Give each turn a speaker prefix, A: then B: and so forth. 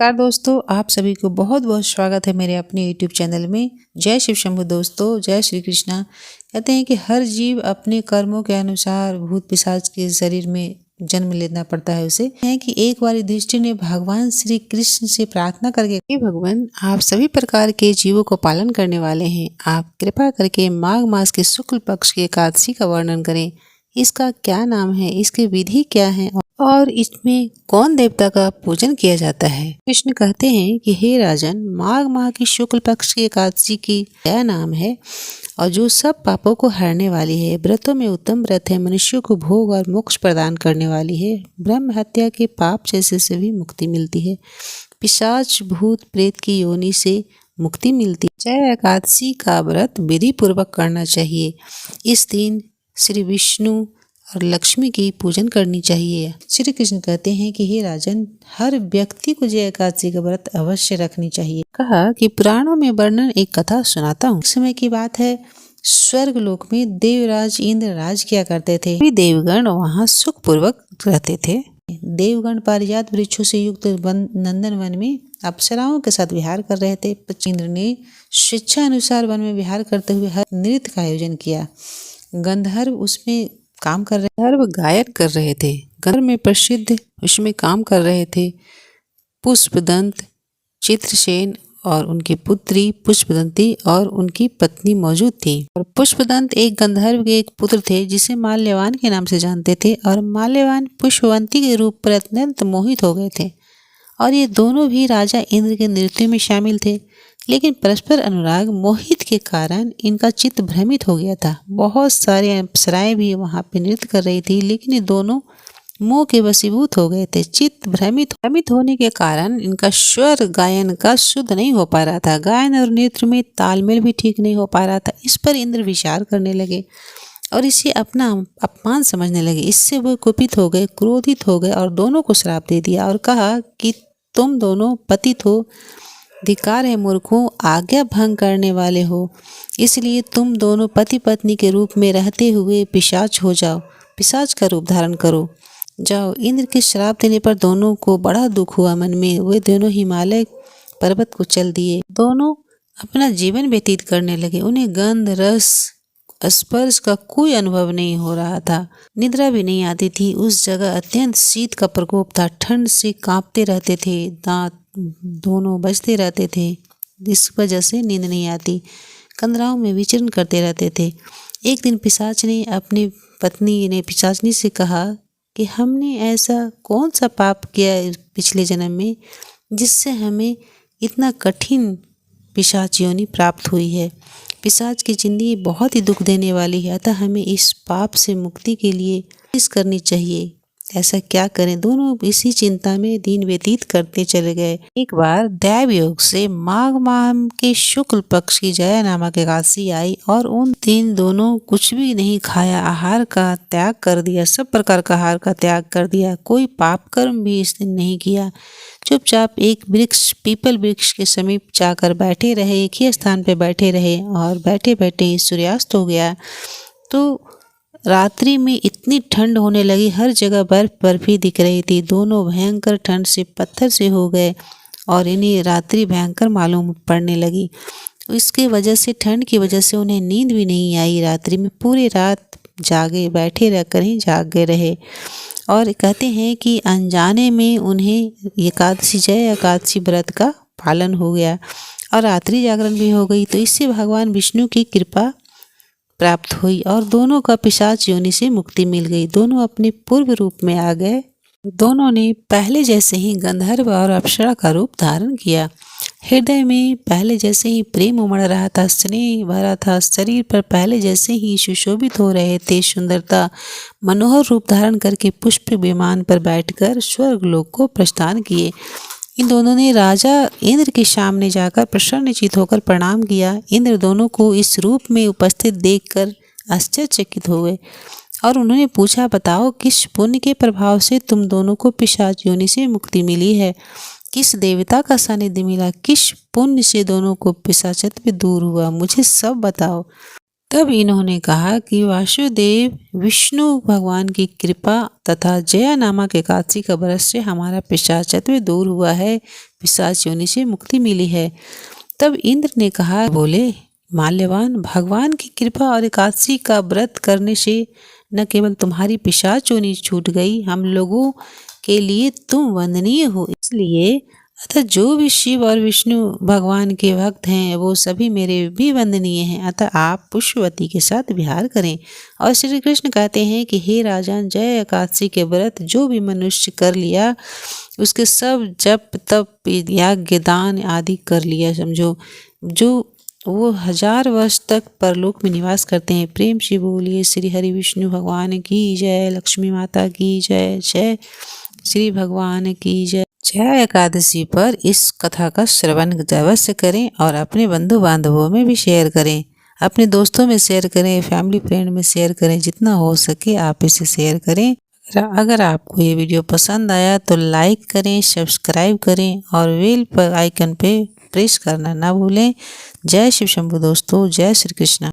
A: नमस्कार दोस्तों, आप सभी को बहुत बहुत स्वागत है मेरे अपने YouTube चैनल में। जय शिव शंभु दोस्तों, जय श्री कृष्णा। कहते हैं कि हर जीव अपने कर्मों के अनुसार भूत पिशाच के शरीर में जन्म लेना पड़ता है उसे। है कि एक बार युधिष्ठिर ने भगवान श्री कृष्ण से प्रार्थना करके, हे भगवान, आप सभी प्रकार के जीवों को पालन करने वाले हैं, आप कृपा करके माघ मास के शुक्ल पक्ष की एकादशी का वर्णन करें। इसका क्या नाम है, इसकी विधि क्या है और इसमें कौन देवता का पूजन किया जाता है। कृष्ण कहते हैं कि हे राजन, माघ माह की शुक्ल पक्ष की एकादशी की क्या नाम है और जो सब पापों को हरने वाली है, व्रतों में उत्तम व्रत है, मनुष्यों को भोग और मोक्ष प्रदान करने वाली है, ब्रह्म हत्या के पाप जैसे से भी मुक्ति मिलती है, पिशाच भूत प्रेत की योनि से मुक्ति मिलती है। जय एकादशी का व्रत विधि पूर्वक करना चाहिए। इस दिन श्री विष्णु और लक्ष्मी की पूजन करनी चाहिए। श्री कृष्ण कहते हैं कि हे राजन, हर व्यक्ति को जय एकादशी का व्रत अवश्य रखनी चाहिए। कहा कि पुराणों में वर्णन एक कथा सुनाता हूँ। समय की बात है, स्वर्ग लोक में देवराज इंद्र राज किया करते थे। देवगण वहाँ सुख पूर्वक रहते थे। देवगण पारिजात वृक्षों से युक्त नंदन वन में अप्सराओं के साथ विहार कर रहे थे। इंद्र ने स्वेच्छा अनुसार वन में विहार करते हुए हर नृत्य का आयोजन किया। गंधर्व उसमें काम कर रहे, गंधर्व गायन कर रहे थे। गंधर्व में प्रसिद्ध उसमें काम कर रहे थे पुष्पदंत, चित्रसेन और उनकी पुत्री पुष्पदंती और उनकी पत्नी मौजूद थी। और पुष्पदंत एक गंधर्व के एक पुत्र थे जिसे माल्यवान के नाम से जानते थे। और माल्यवान पुष्पवंती के रूप पर अत्यंत मोहित हो गए थे और ये दोनों भी राजा इंद्र के नृत्य में शामिल थे। लेकिन परस्पर अनुराग मोहित के कारण इनका चित्त भ्रमित हो गया था। बहुत सारे अप्सराएं भी वहां पे नृत्य कर रही थी, लेकिन ये दोनों मोह के वशीभूत हो गए थे। चित्त भ्रमित होने के कारण इनका स्वर गायन का शुद्ध नहीं हो पा रहा था। गायन और नृत्य में तालमेल भी ठीक नहीं हो पा रहा था। इस पर इंद्र विचार करने लगे और इसे अपना अपमान समझने लगे। इससे वो कुपित हो गए, क्रोधित हो गए और दोनों को श्राप दे दिया और कहा कि तुम दोनों पतित हो, धिक्कार है मूर्खों, आज्ञा भंग करने वाले हो, इसलिए तुम दोनों पति पत्नी के रूप में रहते हुए पिशाच हो जाओ, पिशाच का रूप धारण करो, जाओ। इंद्र के श्राप देने पर दोनों को बड़ा दुख हुआ मन में। वे दोनों हिमालय पर्वत को चल दिए। दोनों अपना जीवन व्यतीत करने लगे। उन्हें गंध रस स्पर्श का कोई अनुभव नहीं हो रहा था, निद्रा भी नहीं आती थी। उस जगह अत्यंत शीत का प्रकोप था, ठंड से कांपते रहते थे, दांत दोनों बजते रहते थे, इस वजह से नींद नहीं आती, कंदराओं में विचरण करते रहते थे। एक दिन पिशाच ने अपनी पत्नी ने पिशाचनी से कहा कि हमने ऐसा कौन सा पाप किया पिछले जन्म में जिससे हमें इतना कठिन पिशाच योनि प्राप्त हुई है। पिशाच की जिंदगी बहुत ही दुख देने वाली है, अतः हमें इस पाप से मुक्ति के लिए कोशिश करनी चाहिए। ऐसा क्या करें। दोनों इसी चिंता में दिन व्यतीत करते चले गए। एक बार दैव योग से माघ माह के शुक्ल पक्ष की जया नामक एकादशी आई और उन दिन दोनों कुछ भी नहीं खाया, आहार का त्याग कर दिया, सब प्रकार का आहार का त्याग कर दिया। कोई पाप कर्म भी इस दिन नहीं किया। चुपचाप एक वृक्ष, पीपल वृक्ष के समीप जाकर बैठे रहे, एक ही स्थान पर बैठे रहे और बैठे बैठे सूर्यास्त हो गया। तो रात्रि में इतनी ठंड होने लगी, हर जगह बर्फ ही दिख रही थी। दोनों भयंकर ठंड से पत्थर से हो गए और इन्हें रात्रि भयंकर मालूम पड़ने लगी। इसकी वजह से, ठंड की वजह से उन्हें नींद भी नहीं आई। रात्रि में पूरी रात जागे, बैठे रहकर ही जागे रहे। और कहते हैं कि अनजाने में उन्हें एकादशी, जय एकादशी व्रत का पालन हो गया और रात्रि जागरण भी हो गई। तो इससे भगवान विष्णु की कृपा प्राप्त हुई और दोनों का पिशाच योनि से मुक्ति मिल गई। दोनों अपने पूर्व रूप में आ गए। दोनों ने पहले जैसे ही गंधर्व और अप्सरा का रूप धारण किया। हृदय में पहले जैसे ही प्रेम उमड़ रहा था, स्नेह भरा था, शरीर पर पहले जैसे ही सुशोभित हो रहे थे। सुंदरता मनोहर रूप धारण करके पुष्प विमान पर बैठकर स्वर्ग लोक को प्रस्थान किए। इन दोनों ने राजा इंद्र के सामने जाकर प्रसन्नचित्त होकर प्रणाम किया। इंद्र दोनों को इस रूप में उपस्थित देखकर आश्चर्यचकित हो गए और उन्होंने पूछा, बताओ किस पुण्य के प्रभाव से तुम दोनों को पिशाच योनि से मुक्ति मिली है, किस देवता का सानिध्य मिला, किस पुण्य से दोनों को पिशाचत्व दूर हुआ, मुझे सब बताओ। तब इन्होंने कहा कि वासुदेव, विष्णु भगवान की कृपा तथा जया नामक एकादशी का व्रत से हमारा पिशाचत्व दूर हुआ है, पिशाच योनि से मुक्ति मिली है। तब इंद्र ने कहा, बोले माल्यवान, भगवान की कृपा और एकादशी का व्रत करने से न केवल तुम्हारी पिशाच योनि छूट गई, हम लोगों के लिए तुम वंदनीय हो। इसलिए अतः जो भी शिव और विष्णु भगवान के भक्त हैं वो सभी मेरे भी वंदनीय हैं। अतः आप पुष्पवती के साथ विहार करें। और श्री कृष्ण कहते हैं कि हे राजन, जय एकादशी के व्रत जो भी मनुष्य कर लिया उसके सब जप तप यज्ञ दान आदि कर लिया, समझो, जो वो 1000 वर्ष तक परलोक में निवास करते हैं। प्रेम से बोलिए श्री हरि विष्णु भगवान की जय, लक्ष्मी माता की जय, जय श्री भगवान की जय। जया एकादशी पर इस कथा का श्रवण अवश्य करें और अपने बंधु बांधवों में भी शेयर करें, अपने दोस्तों में शेयर करें, फैमिली फ्रेंड में शेयर करें, जितना हो सके आप इसे शेयर करें। अगर आपको ये वीडियो पसंद आया तो लाइक करें, सब्सक्राइब करें और बेल पर आइकन पे प्रेस करना ना भूलें। जय शिव शंभू दोस्तों, जय श्री कृष्ण।